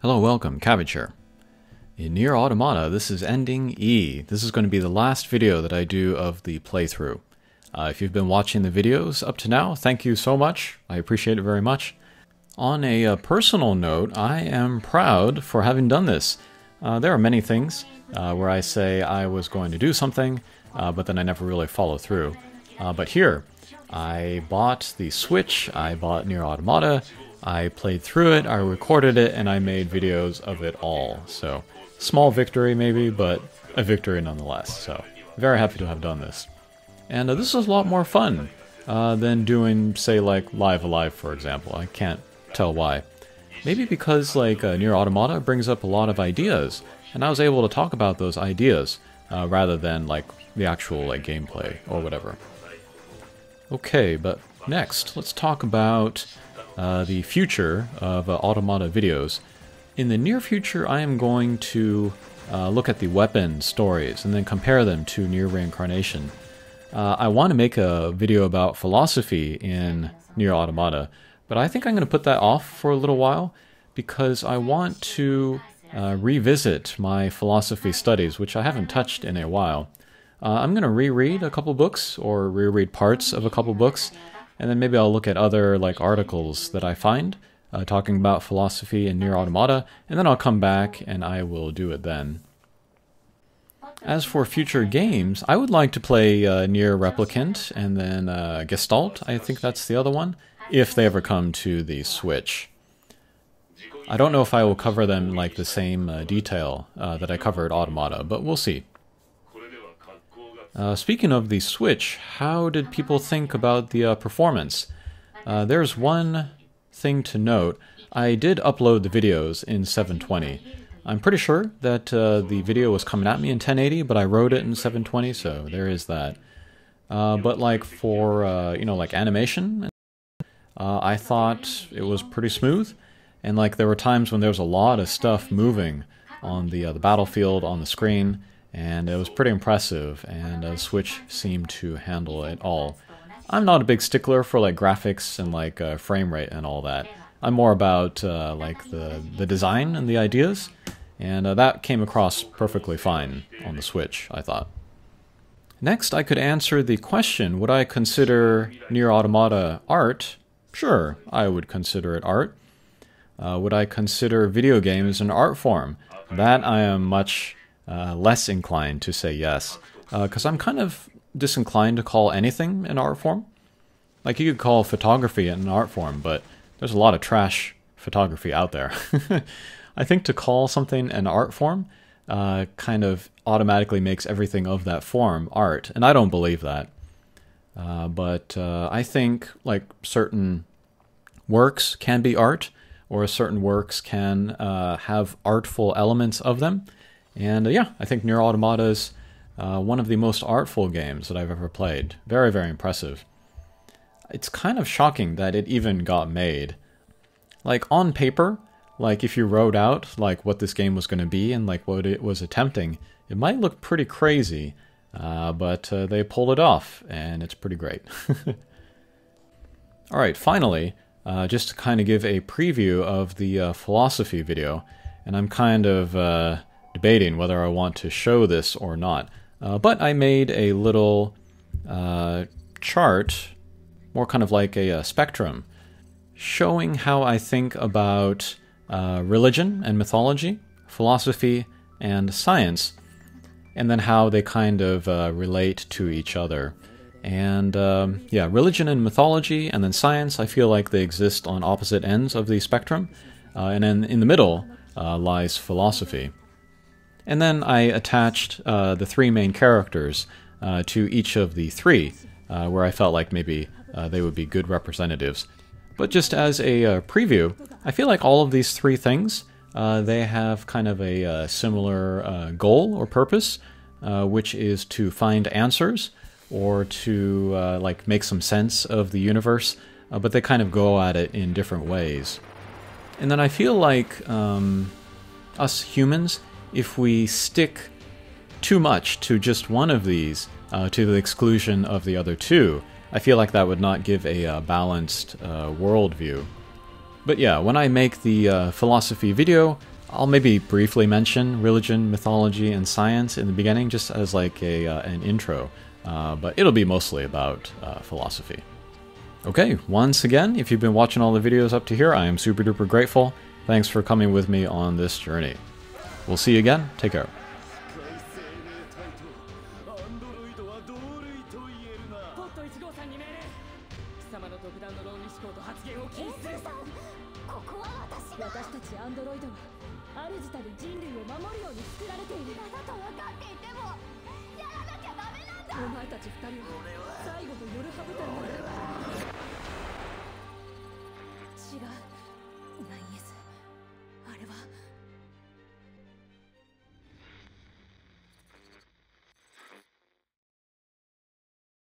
Hello, welcome, Cabbage here. In Nier Automata, this is ending E. This is going to be the last video that I do of the playthrough. If you've been watching the videos up to now, thank you so much. I appreciate it very much. On a personal note, I am proud for having done this. There are many things where I say I was going to do something, but then I never really follow through. But here, I bought the Switch, I bought Nier Automata, I played through it, I recorded it, and I made videos of it all. So, small victory maybe, but a victory nonetheless. So, very happy to have done this. And this is a lot more fun than doing, say, like Live Alive, for example. I can't tell why. Maybe because, like, Nier Automata brings up a lot of ideas, and I was able to talk about those ideas rather than, like, the actual, like, gameplay or whatever. Okay, but next, let's talk about the future of Automata videos. In the near future, I am going to look at the weapon stories and then compare them to Nier Reincarnation. I want to make a video about philosophy in Nier Automata, but I think I'm going to put that off for a little while because I want to revisit my philosophy studies, which I haven't touched in a while. I'm going to reread a couple books, or reread parts of a couple books, and then maybe I'll look at other like articles that I find talking about philosophy in Nier Automata, and then I'll come back and I will do it then. As for future games, I would like to play Nier Replicant and then Gestalt, I think that's the other one, if they ever come to the Switch. I don't know if I will cover them like the same detail that I covered Automata, but we'll see. Speaking of the Switch, how did people think about the performance? There's one thing to note. I did upload the videos in 720. I'm pretty sure that the video was coming at me in 1080, but I wrote it in 720, so there is that. But like for, you know, like animation, I thought it was pretty smooth. And like there were times when there was a lot of stuff moving on the battlefield, on the screen, and it was pretty impressive, and the Switch seemed to handle it all. I'm not a big stickler for like graphics and like frame rate and all that. I'm more about like the design and the ideas, and that came across perfectly fine on the Switch, I thought. Next, I could answer the question, would I consider Nier Automata art? Sure, I would consider it art. Would I consider video games an art form? That I am much less inclined to say yes, because I'm kind of disinclined to call anything an art form. Like, you could call photography an art form, but there's a lot of trash photography out there. I think to call something an art form kind of automatically makes everything of that form art, and I don't believe that. But I think like certain works can be art, or certain works can have artful elements of them. And yeah, I think Nier Automata is one of the most artful games that I've ever played. Very, very impressive. It's kind of shocking that it even got made. Like, on paper, like if you wrote out like what this game was going to be and like what it was attempting, it might look pretty crazy, but they pulled it off, and it's pretty great. Alright, finally, just to kind of give a preview of the philosophy video, and I'm kind of debating whether I want to show this or not. But I made a little chart, more kind of like a spectrum, showing how I think about religion and mythology, philosophy and science, and then how they kind of relate to each other. And yeah, religion and mythology, and then science, I feel like they exist on opposite ends of the spectrum. And then in the middle lies philosophy. And then I attached the three main characters to each of the three, where I felt like maybe they would be good representatives. But just as a preview, I feel like all of these three things, they have kind of a similar goal or purpose, which is to find answers, or to like make some sense of the universe, but they kind of go at it in different ways. And then I feel like us humans, if we stick too much to just one of these, to the exclusion of the other two, I feel like that would not give a balanced worldview. But yeah, when I make the philosophy video, I'll maybe briefly mention religion, mythology, and science in the beginning, just as like an intro. But it'll be mostly about philosophy. Okay, once again, if you've been watching all the videos up to here, I am super duper grateful. Thanks for coming with me on this journey. We'll see you again. Take care. お前たち二人は最後の夜ハブタル